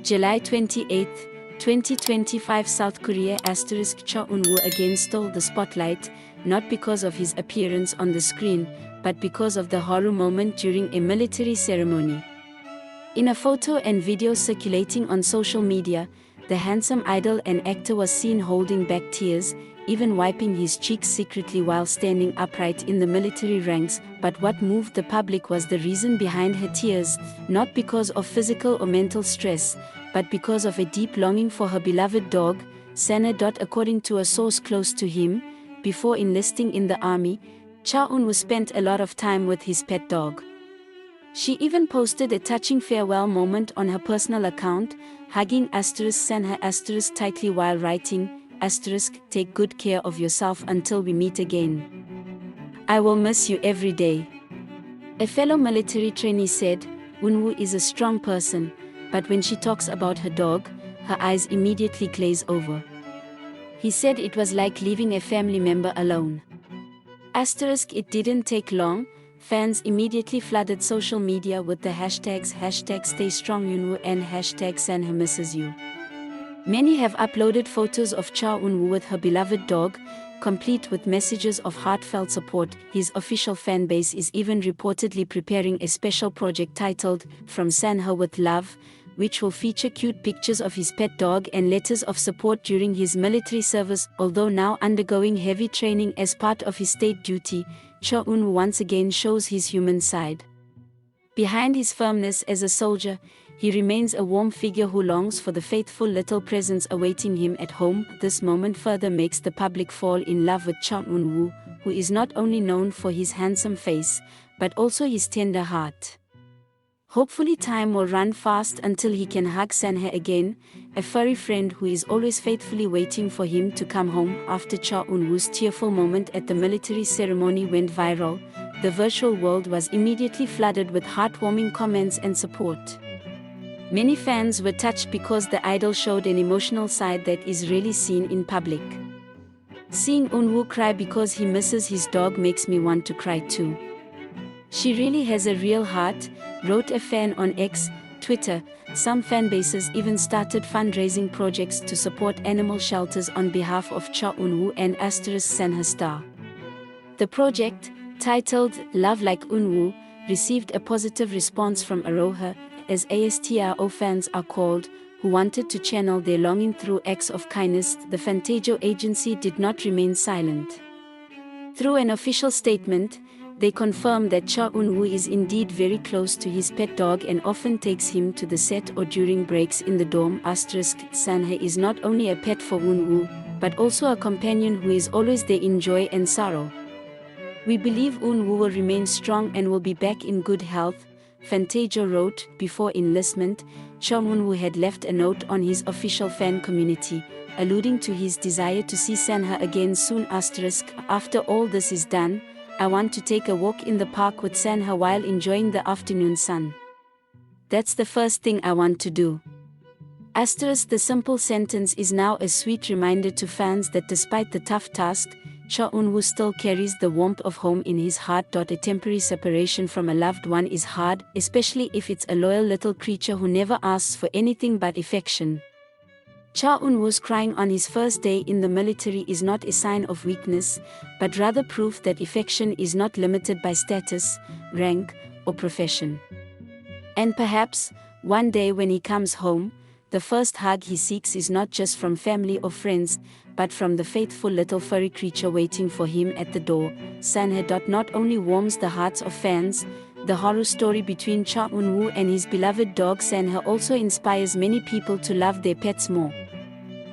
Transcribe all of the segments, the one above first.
July 28, 2025 South Korea *Cho Eun Woo again stole the spotlight, not because of his appearance on the screen, but because of the horror moment during a military ceremony. In a photo and video circulating on social media, the handsome idol and actor was seen holding back tears, even wiping his cheeks secretly while standing upright in the military ranks. But what moved the public was the reason behind her tears, not because of physical or mental stress, but because of a deep longing for her beloved dog, Sana. According to a source close to him, before enlisting in the army, Cho Eun Woo spent a lot of time with his pet dog. She even posted a touching farewell moment on her personal account, hugging Sana tightly while writing, take good care of yourself until we meet again. I will miss you every day. A fellow military trainee said, Eun Woo is a strong person, but when she talks about her dog, her eyes immediately glaze over. He said it was like leaving a family member alone. It didn't take long. Fans immediately flooded social media with the hashtags #StayStrongEunWoo and #SanHeMissesYou. Many have uploaded photos of Cho Eun Woo with her beloved dog, complete with messages of heartfelt support. His official fan base is even reportedly preparing a special project titled From Sanha with Love, which will feature cute pictures of his pet dog and letters of support during his military service. Although now undergoing heavy training as part of his state duty, Cho Eun Woo once again shows his human side. Behind his firmness as a soldier, he remains a warm figure who longs for the faithful little presence awaiting him at home. This moment further makes the public fall in love with Cho Eun Woo, who is not only known for his handsome face, but also his tender heart. Hopefully time will run fast until he can hug Sanha again, a furry friend who is always faithfully waiting for him to come home. After Cho Eun Woo's tearful moment at the military ceremony went viral, the virtual world was immediately flooded with heartwarming comments and support. Many fans were touched because the idol showed an emotional side that is rarely seen in public. Seeing Eun Woo cry because he misses his dog makes me want to cry too. She really has a real heart, wrote a fan on X, Twitter. Some fan bases even started fundraising projects to support animal shelters on behalf of Cho Eun Woo and Sanha star. The project, titled Love Like Eun Woo, received a positive response from Aroha, as ASTRO fans are called, who wanted to channel their longing through acts of kindness. The Fantajo agency did not remain silent. Through an official statement, they confirmed that Cho Eun Woo is indeed very close to his pet dog and often takes him to the set or during breaks in the dorm. Sanha is not only a pet for Eun Woo, but also a companion who is always there in joy and sorrow. We believe Eun Woo will remain strong and will be back in good health, Fantajo wrote. Before enlistment, Cho Eun Woo had left a note on his official fan community, alluding to his desire to see Sanha again soon. After all this is done, I want to take a walk in the park with Sanha while enjoying the afternoon sun. That's the first thing I want to do. The simple sentence is now a sweet reminder to fans that despite the tough task, Cho Eun Woo still carries the warmth of home in his heart. A temporary separation from a loved one is hard, especially if it's a loyal little creature who never asks for anything but affection. Cho Eun Woo's crying on his first day in the military is not a sign of weakness, but rather proof that affection is not limited by status, rank, or profession. And perhaps, one day when he comes home, the first hug he seeks is not just from family or friends, but from the faithful little furry creature waiting for him at the door. Sanha. Not only warms the hearts of fans, the horror story between Cho Eun Woo and his beloved dog Sanha also inspires many people to love their pets more.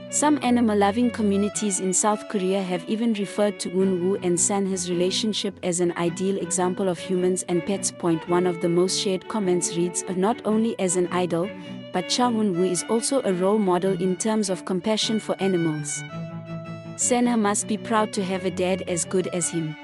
Some animal-loving communities in South Korea have even referred to Eun Woo and Sanha's relationship as an ideal example of humans and pets. One of the most shared comments reads, not only as an idol, but Cho Eun Woo is also a role model in terms of compassion for animals. Sanha must be proud to have a dad as good as him.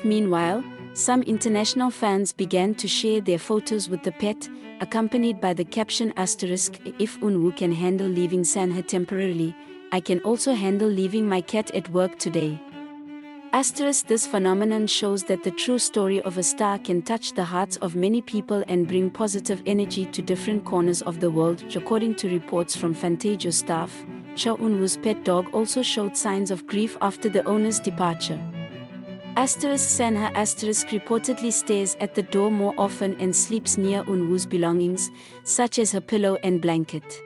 Meanwhile, some international fans began to share their photos with the pet, accompanied by the caption if Eun Woo can handle leaving Sanha temporarily, I can also handle leaving my cat at work today. This phenomenon shows that the true story of a star can touch the hearts of many people and bring positive energy to different corners of the world. According to reports from Fantasia staff, Eun Woo's pet dog also showed signs of grief after the owner's departure. Sanha reportedly stares at the door more often and sleeps near Eun Woo's belongings, such as her pillow and blanket.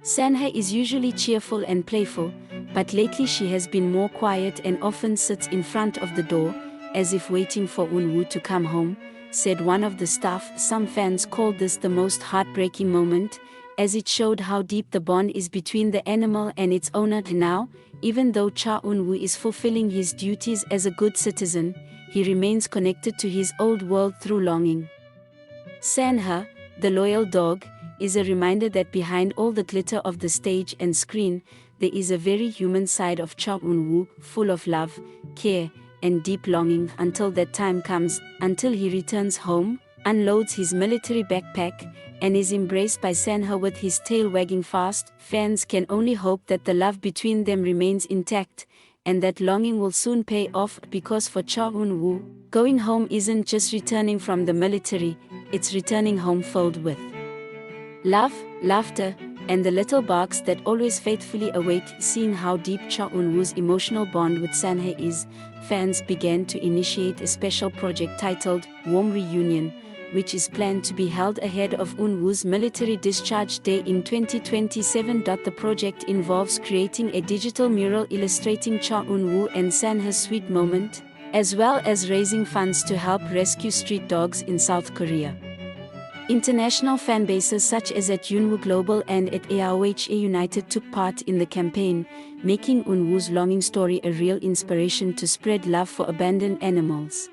Sanha is usually cheerful and playful, but lately she has been more quiet and often sits in front of the door, as if waiting for Eun Woo to come home, said one of the staff. Some fans called this the most heartbreaking moment, as it showed how deep the bond is between the animal and its owner. Now, even though Eun Woo is fulfilling his duties as a good citizen, he remains connected to his old world through longing. Sanha, the loyal dog, is a reminder that behind all the glitter of the stage and screen, there is a very human side of Eun Woo, full of love, care, and deep longing. Until that time comes, until he returns home, unloads his military backpack, and is embraced by Sanha with his tail wagging fast, fans can only hope that the love between them remains intact, and that longing will soon pay off, because for Eun Woo, going home isn't just returning from the military, it's returning home filled with love, laughter, and the little barks that always faithfully await. Seeing how deep Eun Woo's emotional bond with Sanha is, fans began to initiate a special project titled Warm Reunion, which is planned to be held ahead of Eun Woo's military discharge day in 2027. The project involves creating a digital mural illustrating Eun Woo and Sanha's sweet moment, as well as raising funds to help rescue street dogs in South Korea. International fan bases such as at Eun Woo Global and at AOHA United took part in the campaign, making Eun Woo's longing story a real inspiration to spread love for abandoned animals.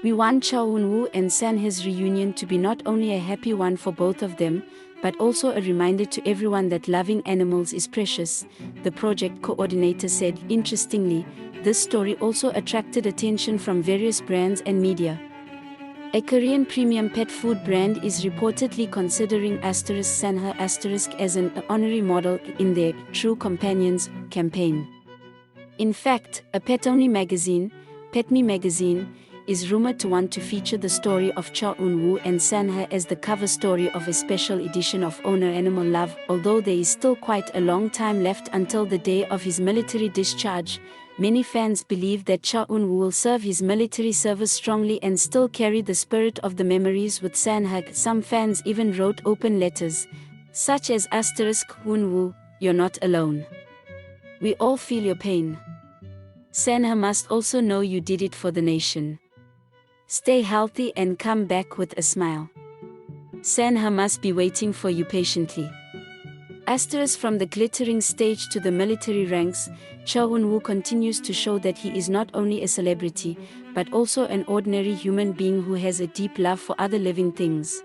We want Eun Woo and Sanha's reunion to be not only a happy one for both of them, but also a reminder to everyone that loving animals is precious, the project coordinator said. Interestingly, this story also attracted attention from various brands and media. A Korean premium pet food brand is reportedly considering Sanha as an honorary model in their True Companions campaign. In fact, a pet-only magazine, Pet Me magazine, is rumored to want to feature the story of Eun Woo and Sanha as the cover story of a special edition of Owner Animal Love. Although there is still quite a long time left until the day of his military discharge, many fans believe that Eun Woo will serve his military service strongly and still carry the spirit of the memories with Sanha. Some fans even wrote open letters, such as Eun Woo, you're not alone. We all feel your pain. Sanha must also know you did it for the nation. Stay healthy and come back with a smile. Sanha must be waiting for you patiently. From the glittering stage to the military ranks, Eun Woo continues to show that he is not only a celebrity, but also an ordinary human being who has a deep love for other living things.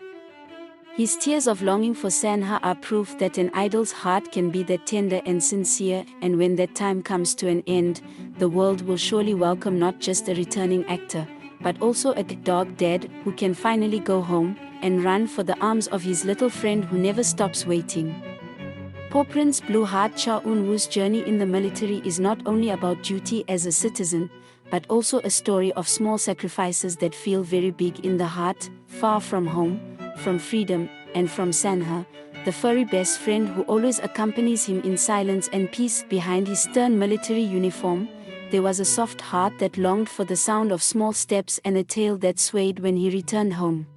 His tears of longing for Sanha are proof that an idol's heart can be that tender and sincere, and when that time comes to an end, the world will surely welcome not just a returning actor, but also a dog dad who can finally go home and run for the arms of his little friend who never stops waiting. Paw Prints Blue Heart. Eun Woo's journey in the military is not only about duty as a citizen, but also a story of small sacrifices that feel very big in the heart. Far from home, from freedom, and from Sanha, the furry best friend who always accompanies him in silence and peace behind his stern military uniform, there was a soft heart that longed for the sound of small steps and a tail that swayed when he returned home.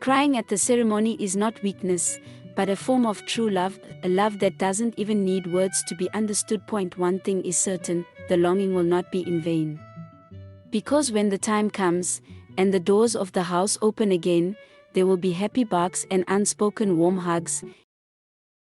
Crying at the ceremony is not weakness, but a form of true love, a love that doesn't even need words to be understood. One thing is certain, the longing will not be in vain. Because when the time comes, and the doors of the house open again, there will be happy barks and unspoken warm hugs.